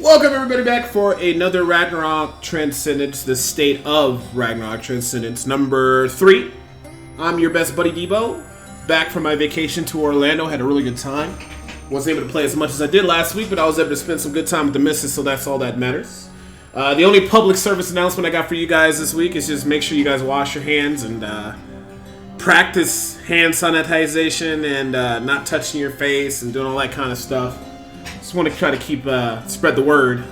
Welcome everybody back for another Ragnarok Transcendence, the state of Ragnarok Transcendence number 3. I'm your best buddy Debo, back from my vacation to Orlando. Had a really good time. Wasn't able to play as much as I did last week, but I was able to spend some good time with the missus, so that's all that matters. The only public service announcement I got for you guys this week is just make sure you guys wash your hands and practice hand sanitization and not touching your face and doing all that kind of stuff. Just want to try to keep spread the word.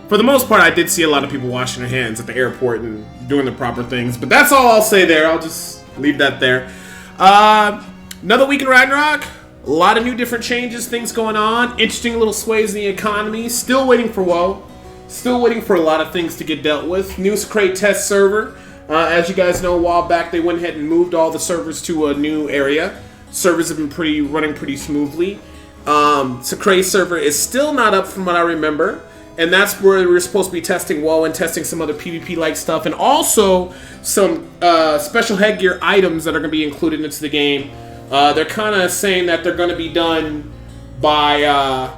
For the most part, I did see a lot of people washing their hands at the airport and doing the proper things, but that's all I'll say there. I'll just leave that there. Another week in Ragnarok. A lot of new different changes, things going on. Interesting little sways in the economy. Still waiting for WoW. Still waiting for a lot of things to get dealt with. New Crate test server. As you guys know, a while back they went ahead and moved all the servers to a new area. Servers have been running pretty smoothly. Sacre server is still not up from what I remember, and that's where we're supposed to be testing WoW and testing some other PvP-like stuff, and also some special headgear items that are going to be included into the game. They're kind of saying that they're going to be done by,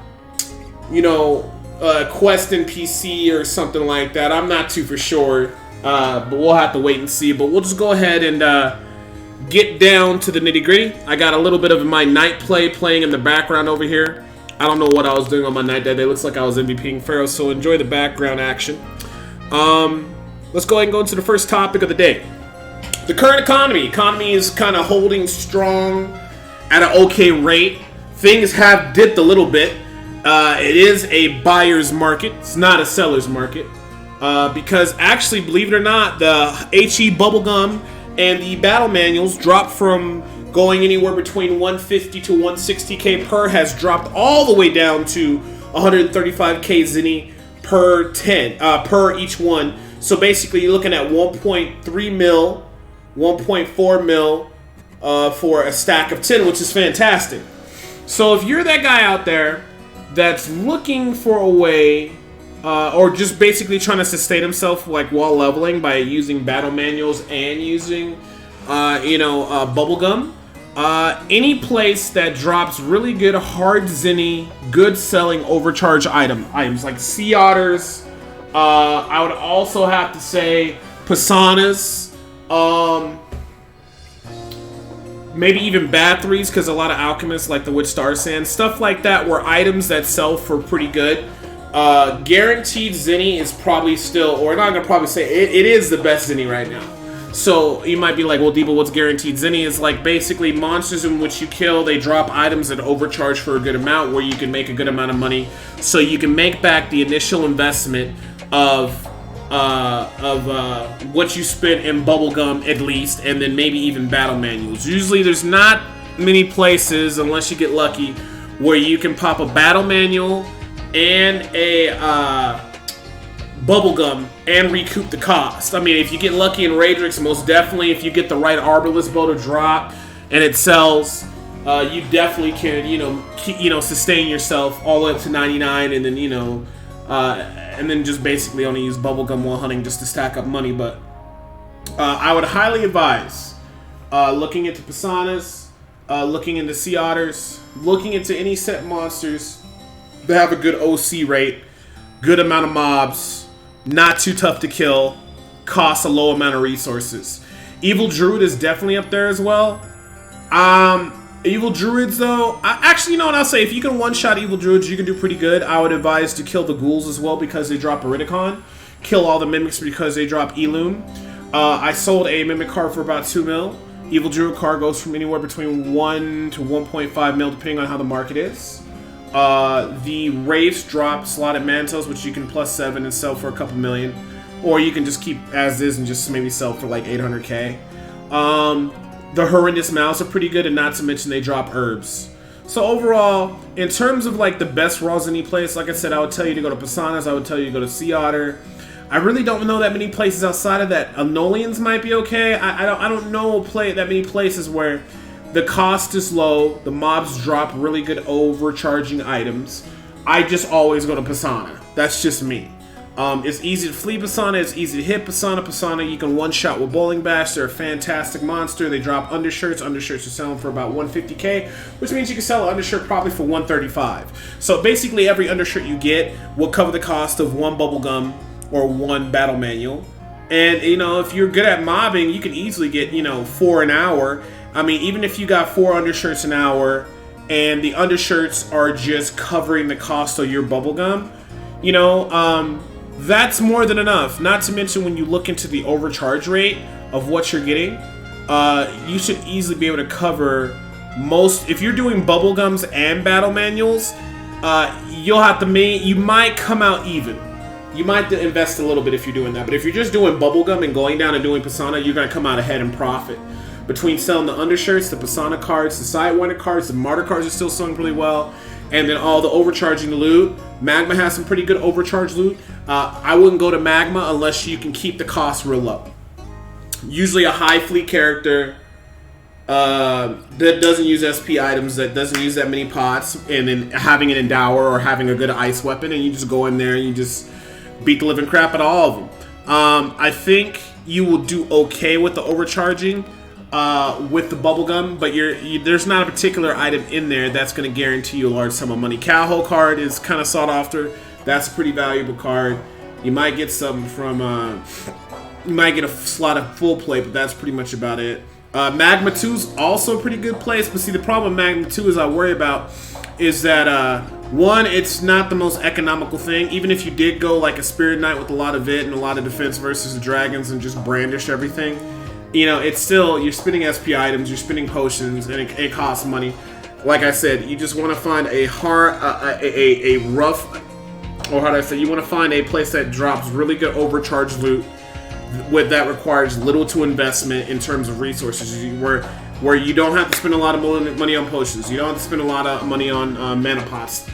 Quest and PC or something like that. I'm not too for sure, but we'll have to wait and see. But we'll just go ahead and get down to the nitty-gritty. I got a little bit of my night play playing in the background over here. I don't know what I was doing on my night day. It looks like I was MVPing Pharaoh, so enjoy the background action. Let's go ahead and go into the first topic of the day. The current economy. Economy is kind of holding strong at an okay rate. Things have dipped a little bit. It is a buyer's market. It's not a seller's market. Because actually, believe it or not, the HE bubblegum and the battle manuals dropped from going anywhere between 150 to 160k per has dropped all the way down to 135k zenny per each one. So basically you're looking at 1.3 mil, 1.4 mil for a stack of 10, which is fantastic. So if you're that guy out there that's looking for a way or just basically trying to sustain himself like while leveling by using battle manuals and using bubblegum, any place that drops really good hard zenny, good selling overcharge items like sea otters, I would also have to say Pisanas, maybe even batteries, because a lot of alchemists like the Witch Star Sand, stuff like that were items that sell for pretty good. Guaranteed zenny is probably still, or not gonna probably say, it is the best zenny right now. So you might be like, well, Debo, what's guaranteed zenny? It's like basically monsters in which you kill, they drop items that overcharge for a good amount, where you can make a good amount of money, so you can make back the initial investment of what you spent in bubblegum at least, and then maybe even battle manuals. Usually there's not many places, unless you get lucky, where you can pop a battle manual and a bubblegum and recoup the cost. I mean, if you get lucky in Raidrix, most definitely, if you get the right Arbalest bow to drop and it sells, you definitely can, sustain yourself all the way up to 99, and then, and then just basically only use bubblegum while hunting just to stack up money. But I would highly advise looking into Pisanas, looking into Sea Otters, looking into any set monsters that have a good OC rate, good amount of mobs, not too tough to kill, costs a low amount of resources. Evil Druid is definitely up there as well. Evil Druids though, actually, you know what I'll say, if you can one-shot Evil Druids, you can do pretty good. I would advise to kill the ghouls as well, because they drop Eridicon. Kill all the mimics because they drop Elum. I sold a mimic card for about 2 mil. Evil Druid card goes from anywhere between 1 to 1.5 mil depending on how the market is. The Wraiths drop slotted mantos, which you can +7 and sell for a couple million. Or you can just keep as is and just maybe sell for like 800k. The Horrendous Mouse are pretty good, and not to mention they drop herbs. So overall, in terms of like the best raw zenny place, like I said, I would tell you to go to Pisanas, I would tell you to go to Sea Otter. I really don't know that many places outside of that. Anolians might be okay. I don't know that many places where the cost is low, the mobs drop really good overcharging items. I just always go to Pisana. That's just me. It's easy to flee Pisana. It's easy to hit Pisana. Pisana, you can one-shot with Bowling Bash. They're a fantastic monster. They drop undershirts. Undershirts are selling for about 150k, which means you can sell an undershirt probably for 135. So basically, every undershirt you get will cover the cost of one bubblegum or one battle manual. And, if you're good at mobbing, you can easily get, 4 an hour. I mean, even if you got 4 undershirts an hour and the undershirts are just covering the cost of your bubblegum, that's more than enough. Not to mention when you look into the overcharge rate of what you're getting, you should easily be able to cover most. If you're doing bubblegums and battle manuals, you might come out even. You might invest a little bit if you're doing that. But if you're just doing bubblegum and going down and doing Pisana, you're going to come out ahead in profit. Between selling the undershirts, the Pisana cards, the Sidewinder cards, the Martyr cards are still selling really well. And then all the overcharging loot. Magma has some pretty good overcharge loot. I wouldn't go to Magma unless you can keep the cost real low. Usually a high fleet character that doesn't use SP items, that doesn't use that many pots, and then having an Endower or having a good ice weapon, and you just go in there and you just beat the living crap out of all of them. I think you will do okay with the overcharging with the bubblegum, but there's not a particular item in there that's going to guarantee you a large sum of money. Cowhole card is kind of sought after. That's a pretty valuable card. You might get something from, you might get a slot of full plate, but that's pretty much about it. Magma 2 is also a pretty good place, but see, the problem with Magma 2 is I worry about is that, one, it's not the most economical thing. Even if you did go like a Spirit Knight with a lot of it and a lot of defense versus the dragons and just brandish everything, it's still, you're spending SP items, you're spending potions, and it costs money. Like I said, you just want to find a rough, or how do I say, you want to find a place that drops really good overcharge loot that requires little to investment in terms of resources, where you don't have to spend a lot of money on potions, you don't have to spend a lot of money on mana pots.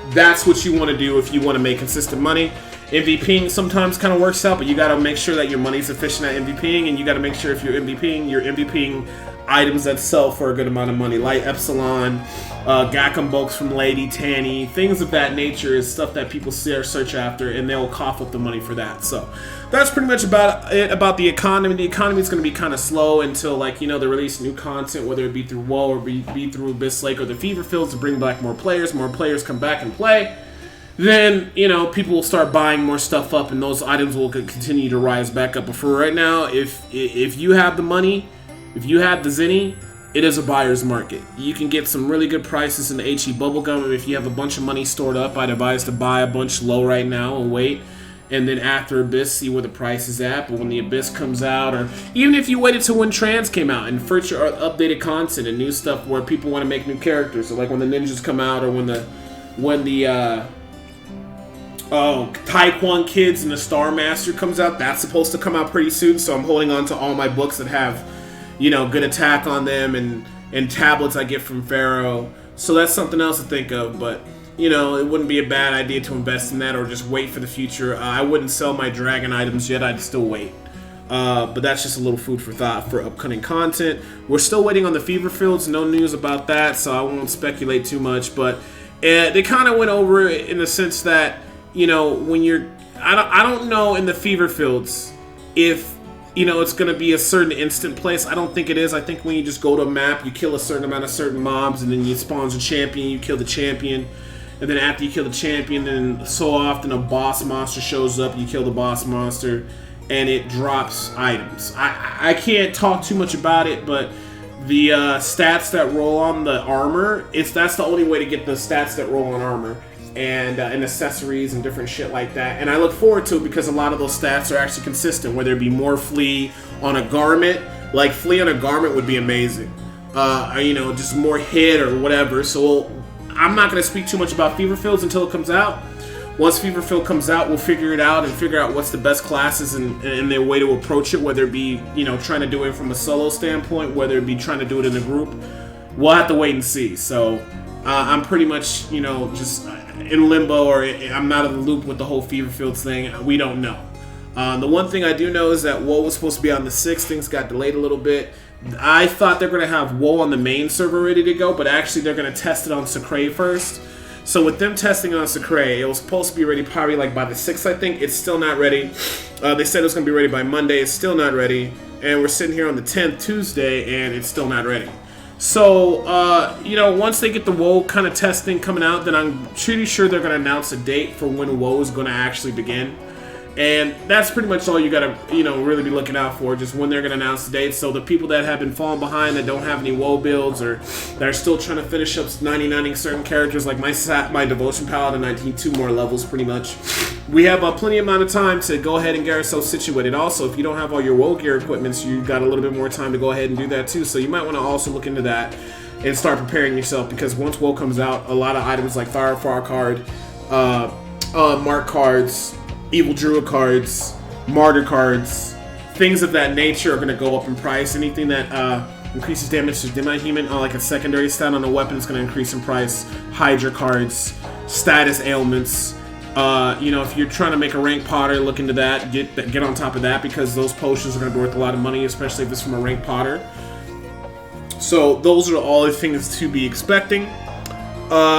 That's what you want to do if you want to make consistent money. MVPing sometimes kind of works out, but you got to make sure that your money's efficient at MVPing, and you got to make sure if you're MVPing items that sell for a good amount of money, like Epsilon, Gackham Bulks from Lady Tanny, things of that nature is stuff that people search after, and they'll cough up the money for that. So that's pretty much about it about the economy. The economy is going to be kind of slow until, they release new content, whether it be through WoW or be through Abyss Lake or the Fever Fields, to bring back more players come back and play. Then, people will start buying more stuff up, and those items will continue to rise back up. But for right now, if you have the money, if you have the Zenny, it is a buyer's market. You can get some really good prices in the HE bubblegum, and if you have a bunch of money stored up, I'd advise to buy a bunch low right now and wait. And then after Abyss, see where the price is at. But when the Abyss comes out, or even if you waited till when Trans came out and for your updated content and new stuff where people want to make new characters, so like when the ninjas come out, or when the Taekwon Kids and the Star Master comes out, that's supposed to come out pretty soon. So I'm holding on to all my books that have, good attack on them, and tablets I get from Pharaoh. So that's something else to think of. But it wouldn't be a bad idea to invest in that, or just wait for the future. I wouldn't sell my dragon items yet. I'd still wait. But that's just a little food for thought for upcoming content. We're still waiting on the Fever Fields. No news about that, so I won't speculate too much. But they kind of went over it in the sense that, when you're, I don't know in the Fever Fields if, it's going to be a certain instant place. I don't think it is. I think when you just go to a map, you kill a certain amount of certain mobs, and then you spawn a champion, you kill the champion, and then after you kill the champion, then so often a boss monster shows up, you kill the boss monster, and it drops items. I can't talk too much about it, but the stats that roll on the armor, that's the only way to get the stats that roll on armor. And accessories and different shit like that. And I look forward to it because a lot of those stats are actually consistent, whether it be more flea on a garment. Like flea on a garment would be amazing. Just more hit or whatever. So I'm not going to speak too much about Fever Fields until it comes out. Once Fever Field comes out, we'll figure it out and figure out what's the best classes and their way to approach it, whether it be, trying to do it from a solo standpoint, whether it be trying to do it in a group. We'll have to wait and see. So I'm pretty much, just in limbo, or I'm not in the loop with the whole Fever Fields thing. We don't know. The one thing I do know is that WoW was supposed to be on the 6th. Things got delayed a little bit. I thought they're going to have WoW on the main server ready to go, but actually they're going to test it on Sacre first. So with them testing on Sacre, it was supposed to be ready probably like by the 6th, I think. It's still not ready. They said it was going to be ready by Monday. It's still not ready. And we're sitting here on the 10th, Tuesday, and it's still not ready. So, once they get the WoW kind of testing coming out, then I'm pretty sure they're going to announce a date for when WoW is going to actually begin. And that's pretty much all you got to, really be looking out for, just when they're going to announce the date. So the people that have been falling behind, that don't have any WoW builds, or that are still trying to finish up 99ing certain characters, like my Devotion Paladin, 2 more levels pretty much. We have plenty amount of time to go ahead and get ourselves situated. Also, if you don't have all your WoW gear equipment, so you've got a little bit more time to go ahead and do that too. So you might want to also look into that and start preparing yourself, because once WoW comes out, a lot of items like Firefar card, Mark cards, Evil Druid cards, Martyr cards, things of that nature are going to go up in price. Anything that increases damage to demi-human, like a secondary stat on a weapon, is going to increase in price. Hydra cards, status ailments. If you're trying to make a rank potter, look into that. Get on top of that, because those potions are going to be worth a lot of money, especially if it's from a rank potter. So those are all the things to be expecting.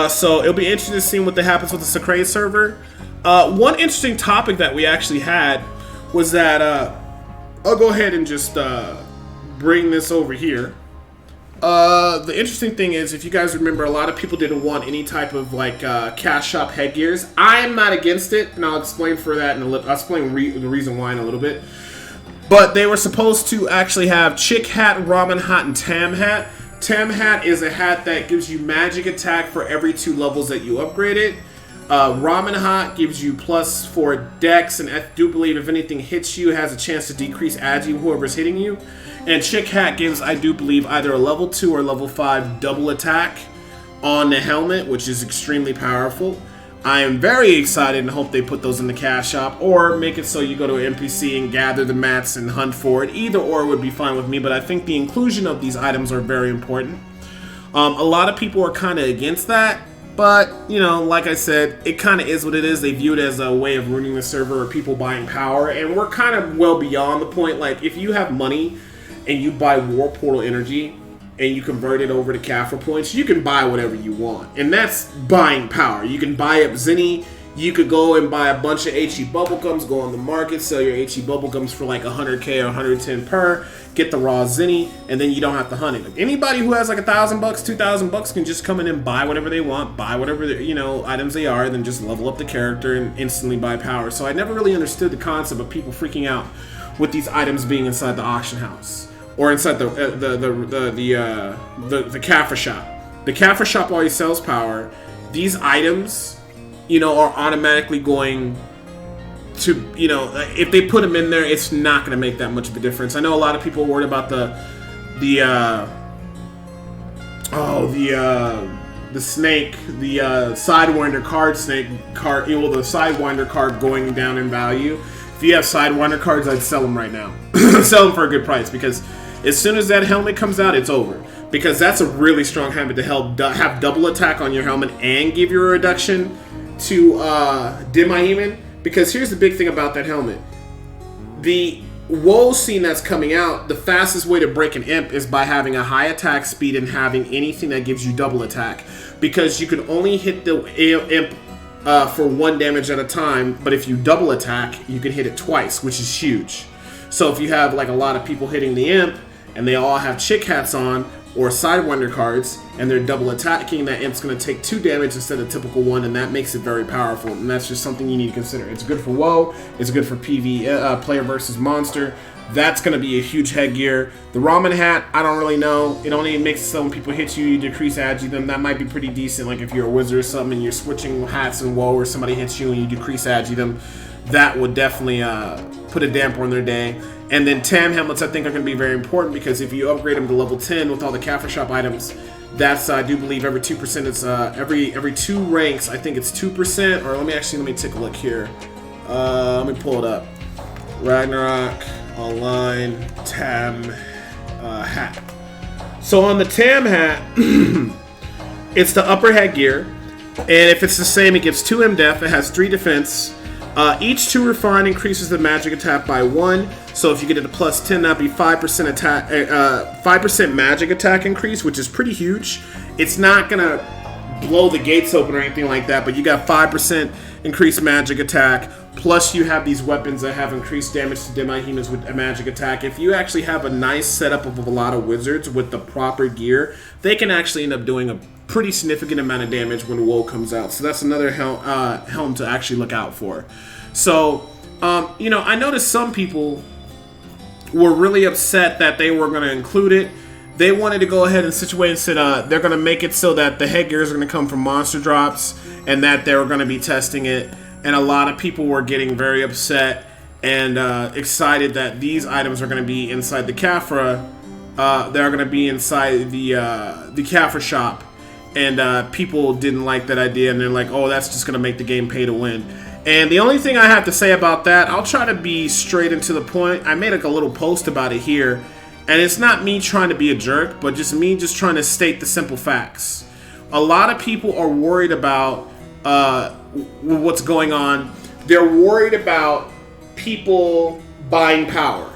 So it'll be interesting to see what happens with the Sacre server. One interesting topic that we actually had was that, I'll go ahead and just bring this over here. The interesting thing is, if you guys remember, a lot of people didn't want any type of cash shop headgears. I'm not against it, and I'll explain for that I'll explain the reason why in a little bit. But they were supposed to actually have Chick Hat, Ramen Hat, and Tam Hat. Tam Hat is a hat that gives you magic attack for every 2 levels that you upgrade it. Ramen Hat gives you plus 4 dex, and I do believe if anything hits you, it has a chance to decrease agi whoever's hitting you. And Chick Hat gives, I do believe, either a level 2 or level 5 double attack on the helmet, which is extremely powerful. I am very excited and hope they put those in the cash shop, or make it so you go to an NPC and gather the mats and hunt for it. Either or would be fine with me, but I think the inclusion of these items are very important. A lot of people are kind of against that. But, like I said, it kind of is what it is. They view it as a way of ruining the server, or people buying power. And we're kind of well beyond the point. Like, if you have money and you buy War Portal energy and you convert it over to Kaffir points, you can buy whatever you want. And that's buying power. You can buy up Zinni. You could go and buy a bunch of HE bubblegums, go on the market, sell your HE bubblegums for like 100k or 110 per, get the raw Zinni, and then you don't have to hunt it. Like, anybody who has like $1,000, $2,000 can just come in and buy whatever they want, buy whatever items they are, then just level up the character and instantly buy power. So I never really understood the concept of people freaking out with these items being inside the auction house or inside the Kaffir shop. The Kaffir shop always sells power. These items, are automatically going to, if they put them in there, it's not going to make that much of a difference. I know a lot of people are worried about the snake, the Sidewinder card the Sidewinder card going down in value. If you have Sidewinder cards, I'd sell them right now. Sell them for a good price, because as soon as that helmet comes out, it's over. Because that's a really strong helmet to have double attack on your helmet and give you a reduction to demi-human. Because here's the big thing about that helmet. The WoW scene that's coming out, the fastest way to break an imp is by having a high attack speed and having anything that gives you double attack. Because you can only hit the imp for 1 damage at a time, but if you double attack, you can hit it twice, which is huge. So if you have like a lot of people hitting the imp, and they all have Chick Hats on, or Sidewinder cards, and they're double attacking, that imp's going to take 2 damage instead of typical 1, and that makes it very powerful. And that's just something you need to consider. It's good for WoW, it's good for PvE, player versus monster. That's going to be a huge headgear. The Ramen Hat, I don't really know. It only makes it so when people hit you, you decrease agi them. That might be pretty decent, like if you're a wizard or something and you're switching hats in WoW, or somebody hits you and you decrease agi them. That would definitely put a damper on their day. And then Tam helmets, I think, are going to be very important, because if you upgrade them to level 10 with all the Kaffir shop items, that's, I do believe, every 2%. It's every 2 ranks, I think it's 2%. Or let me take a look here. Let me pull it up. Ragnarok Online Tam hat. So on the Tam hat, it's the upper headgear, and if it's the same, it gives 2 MDef. It has 3 defense. Each 2 refine increases the magic attack by 1. So if you get it to plus 10, that'd be 5% attack, 5% magic attack increase, which is pretty huge. It's not gonna blow the gates open or anything like that, but you got 5% increased magic attack, plus you have these weapons that have increased damage to demi-humans with a magic attack. If you actually have a nice setup of a lot of wizards with the proper gear, they can actually end up doing a pretty significant amount of damage when WoW comes out. So that's another helm to actually look out for. So, you know, I noticed some people were really upset that they were going to include it. They wanted to go ahead and situate and said they're going to make it so that the headgears are going to come from monster drops and that they were going to be testing it. And a lot of people were getting very upset and excited that these items are going to be inside the Caphra. They're going to be inside the Caphra shop. And people didn't like that idea, and they're like, oh, that's just going to make the game pay to win. And the only thing I have to say about that, I'll try to be straight and to the point. I made like a little post about it here. And it's not me trying to be a jerk, but just me just trying to state the simple facts. A lot of people are worried about what's going on. They're worried about people buying power.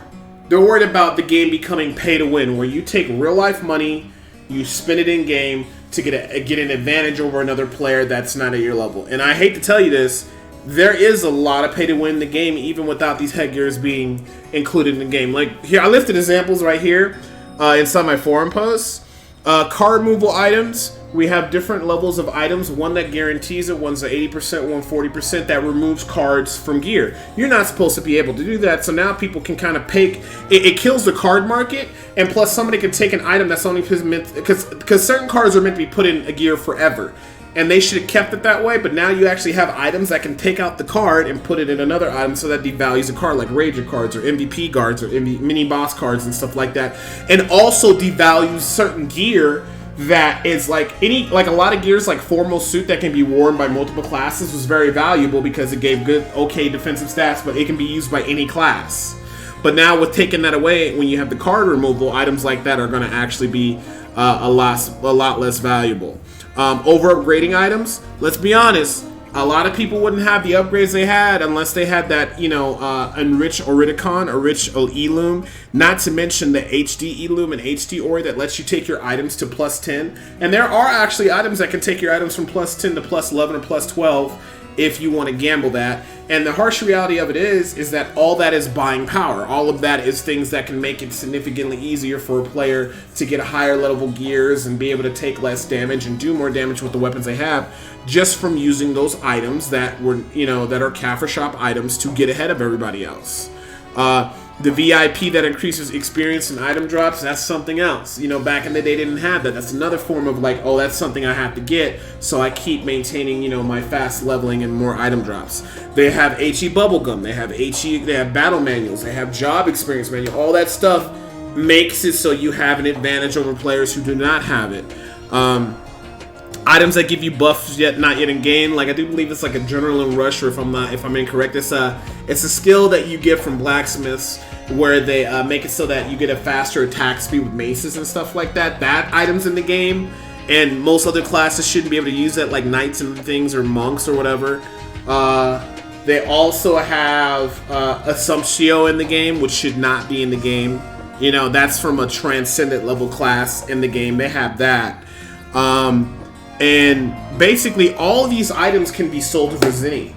They're worried about the game becoming pay to win, where you take real life money, you spend it in game to get an advantage over another player that's not at your level. And I hate to tell you this, there is a lot of pay to win in the game, even without these headgears being included in the game. Like here, I listed examples right here inside my forum posts. Card removal items. We have different levels of items. One that guarantees it. One's an 80%, one 40% that removes cards from gear. You're not supposed to be able to do that. So now people can kind of pick. It kills the card market, and plus somebody can take an item that's only meant because certain cards are meant to be put in a gear forever. And they should have kept it that way, but now you actually have items that can take out the card and put it in another item, so that devalues a card, like Rager cards or MVP cards or mini boss cards and stuff like that. And also devalues certain gear that is like a lot of gears, like formal suit that can be worn by multiple classes, was very valuable because it gave okay defensive stats, but it can be used by any class. But now with taking that away, when you have the card removal, items like that are going to actually be a lot less valuable. Over upgrading items, let's be honest, a lot of people wouldn't have the upgrades they had unless they had that, enrich Oridicon, enrich Elum, not to mention the HD Elum and HD Ori that lets you take your items to plus 10. And there are actually items that can take your items from plus 10 to plus 11 or plus 12 if you want to gamble that. And the harsh reality of it is that all that is buying power. All of that is things that can make it significantly easier for a player to get higher level gears and be able to take less damage and do more damage with the weapons they have, just from using those items that were, that are Caphra shop items to get ahead of everybody else. The VIP that increases experience and item drops, that's something else. Back in the day, they didn't have that. That's another form of like, oh, that's something I have to get, so I keep maintaining, my fast leveling and more item drops. They have HE Bubblegum, they have battle manuals, they have job experience manual. All that stuff makes it so you have an advantage over players who do not have it. Items that give you buffs not yet in game, like I do believe it's like a adrenaline rush, or if I'm incorrect, it's a skill that you get from blacksmiths where they make it so that you get a faster attack speed with maces and stuff like that. That item's in the game, and most other classes shouldn't be able to use that, like knights and things or monks or whatever. They also have Assumptio in the game, which should not be in the game. That's from a transcendent level class in the game. They have that. And basically all of these items can be sold for Zinni.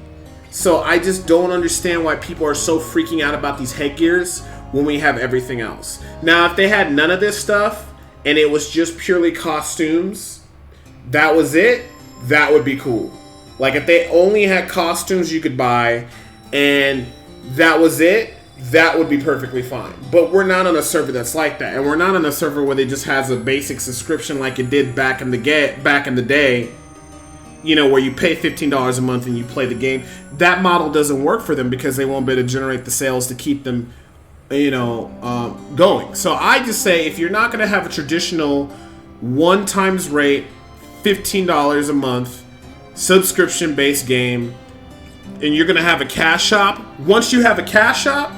So I just don't understand why people are so freaking out about these headgears when we have everything else. Now, if they had none of this stuff and it was just purely costumes, that was it, that would be cool. Like if they only had costumes you could buy and that was it, that would be perfectly fine. But we're not on a server that's like that, and we're not on a server where they just has a basic subscription like it did back in the day. Where you pay $15 a month and you play the game. That model doesn't work for them because they won't be able to generate the sales to keep them, going. So I just say, if you're not going to have a traditional one times rate, $15 a month subscription-based game, and you're going to have a cash shop, once you have a cash shop,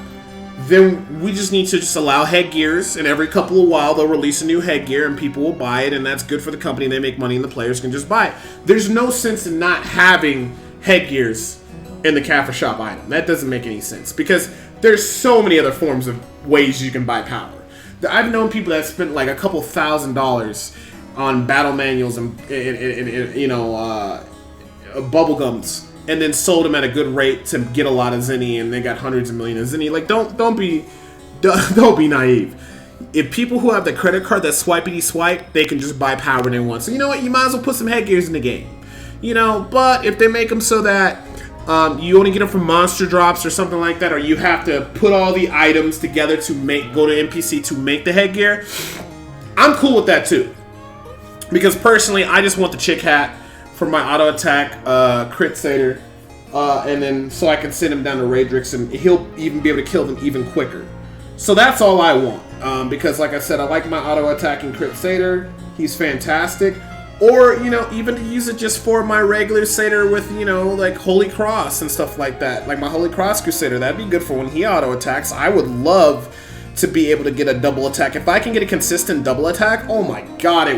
then we just need to just allow headgears, and every couple of while they'll release a new headgear and people will buy it, and that's good for the company. They make money and the players can just buy it. There's no sense in not having headgears in the Caphra shop item. That doesn't make any sense because there's so many other forms of ways you can buy power. I've known people that spent like a couple $1,000 on battle manuals and you know, bubble gums, and then sold them at a good rate to get a lot of zenny, and they got hundreds of millions of zenny. Like, don't be naive. If people who have the credit card that swipey swipe, they can just buy power when they want. So you know what? You might as well put some headgears in the game. You know, but if they make them so that you only get them from monster drops or something like that, or you have to put all the items together to go to NPC to make the headgear, I'm cool with that too. Because personally, I just want the chick hat for my auto attack crit satyr, and then so I can send him down to Radrix, and he'll even be able to kill them even quicker. So that's all I want. Because like I said, I like my auto attacking crit satyr. He's fantastic. Or, you know, even to use it just for my regular satyr with, you know, like Holy Cross and stuff like that. Like my Holy Cross Crusader, that'd be good for when he auto attacks. I would love to be able to get a double attack. If I can get a consistent double attack, oh my god,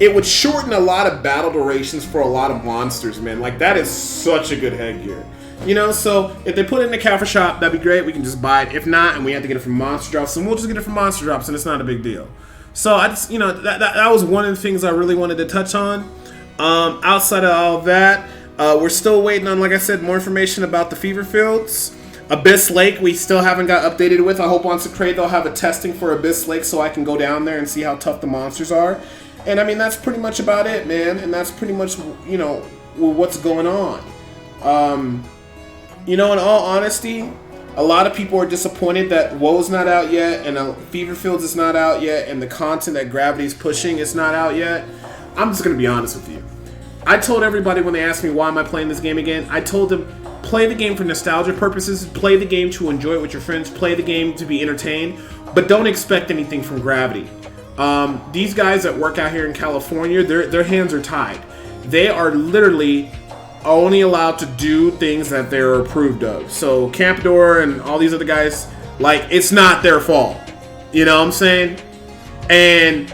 it would shorten a lot of battle durations for a lot of monsters, man. Like, that is such a good headgear. You know, so if they put it in the Kafir shop, that'd be great. We can just buy it. If not, and we have to get it from monster drops, then we'll just get it from monster drops, and it's not a big deal. So I just, you know, that was one of the things I really wanted to touch on. Outside of all of that, we're still waiting on, like I said, more information about the fever fields. Abyss Lake, we still haven't got updated with. I hope on Secret they'll have a testing for Abyss Lake so I can go down there and see how tough the monsters are. And I mean, that's pretty much about it, man. And that's pretty much, you know, what's going on. You know, in all honesty, a lot of people are disappointed that WoW's not out yet, and Fever Fields is not out yet, and the content that Gravity's pushing is not out yet. I'm just going to be honest with you. I told everybody when they asked me why am I playing this game again, I told them, play the game for nostalgia purposes, play the game to enjoy it with your friends, play the game to be entertained, but don't expect anything from Gravity. These guys that work out here in California, their hands are tied. They are literally only allowed to do things that they're approved of. So Campador and all these other guys, like, it's not their fault. You know what I'm saying? And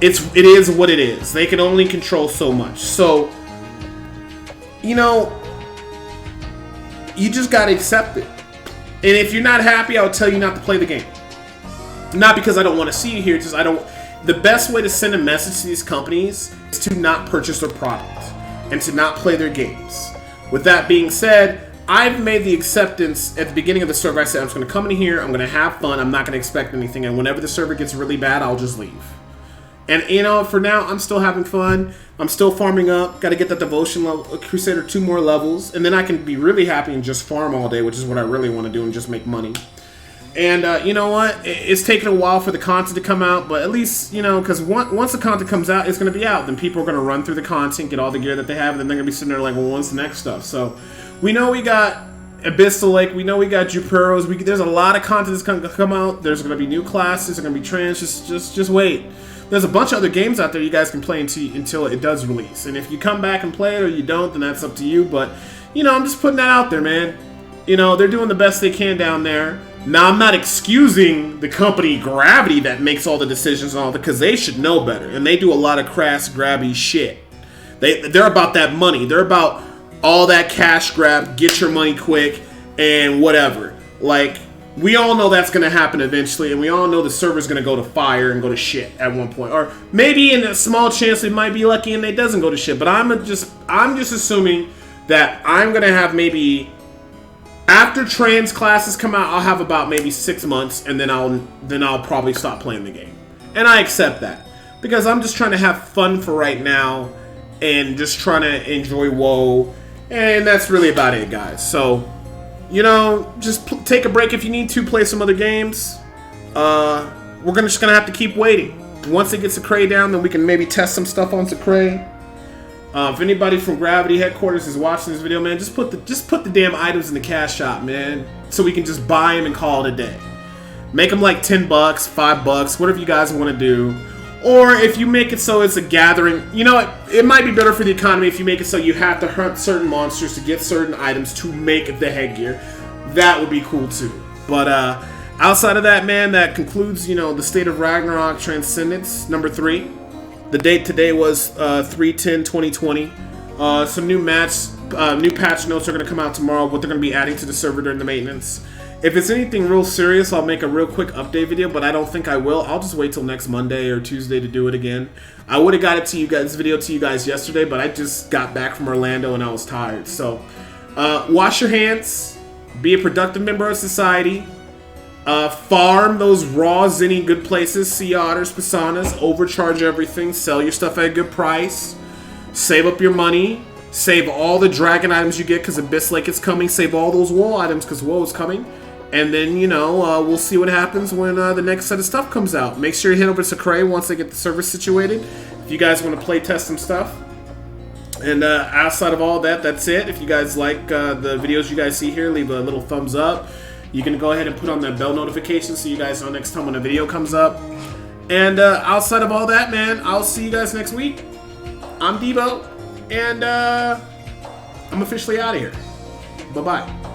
it is what it is. They can only control so much. So, you know, you just gotta accept it. And if you're not happy, I'll tell you not to play the game. Not because I don't want to see you here, just I don't. The best way to send a message to these companies is to not purchase their product and to not play their games. With that being said, I've made the acceptance at the beginning of the server. I said I'm just going to come in here, I'm going to have fun, I'm not going to expect anything, and whenever the server gets really bad, I'll just leave. And you know, for now, I'm still having fun. I'm still farming up. Got to get that devotion level, Crusader 2 more levels, and then I can be really happy and just farm all day, which is what I really want to do, and just make money. And you know what? It's taken a while for the content to come out, but at least, you know, because once the content comes out, it's going to be out. Then people are going to run through the content, get all the gear that they have, and then they're going to be sitting there like, well, when's the next stuff? So we know we got Abyssal Lake, we know we got Juperos. There's a lot of content that's going to come out. There's going to be new classes. There's going to be trans. Just wait. There's a bunch of other games out there you guys can play until it does release. And if you come back and play it or you don't, then that's up to you. But, you know, I'm just putting that out there, man. You know, they're doing the best they can down there. Now, I'm not excusing the company Gravity that makes all the decisions and all that, because they should know better. And they do a lot of crass, grabby shit. They're about that money. They're about all that cash grab, get your money quick, and whatever. Like, we all know that's going to happen eventually, and we all know the server's going to go to fire and go to shit at one point. Or maybe in a small chance they might be lucky and it doesn't go to shit. But I'm just assuming that I'm going to have maybe... After trans classes come out, I'll have about maybe 6 months, and then I'll probably stop playing the game. And I accept that, because I'm just trying to have fun for right now, and just trying to enjoy WoW, and that's really about it, guys. So, you know, just take a break if you need to, play some other games. We're just gonna have to keep waiting. Once it gets Secret down, then we can maybe test some stuff on Secret. If anybody from Gravity headquarters is watching this video, man, just put the damn items in the cash shop, man, so we can just buy them and call it a day. Make them like $10, $5, whatever you guys want to do. Or if you make it so it's a gathering, you know, it might be better for the economy if you make it so you have to hunt certain monsters to get certain items to make the headgear. That would be cool too. But outside of that, man, that concludes, you know, the State of Ragnarok Transcendence number 3. The date today was 3/10/2020. Some new patch notes are going to come out tomorrow, what they're going to be adding to the server during the maintenance. If it's anything real serious, I'll make a real quick update video, but I don't think I will. I'll just wait till next Monday or Tuesday to do it again. I would have got it to you guys, video to you guys yesterday, but I just got back from Orlando and I was tired. So, wash your hands. Be a productive member of society. Farm those raw zinny good places, sea otters, pisanas, overcharge everything, sell your stuff at a good price, save up your money, save all the dragon items you get because Abyss Lake is coming, save all those woe items because woe is coming, and then, you know, we'll see what happens when the next set of stuff comes out. Make sure you head over to Cray once they get the server situated if you guys want to play test some stuff. And outside of all that, that's it. If you guys like the videos you guys see here, leave a little thumbs up. You can go ahead and put on that bell notification so you guys know next time when a video comes up. And outside of all that, man, I'll see you guys next week. I'm Debo, and I'm officially out of here. Bye-bye.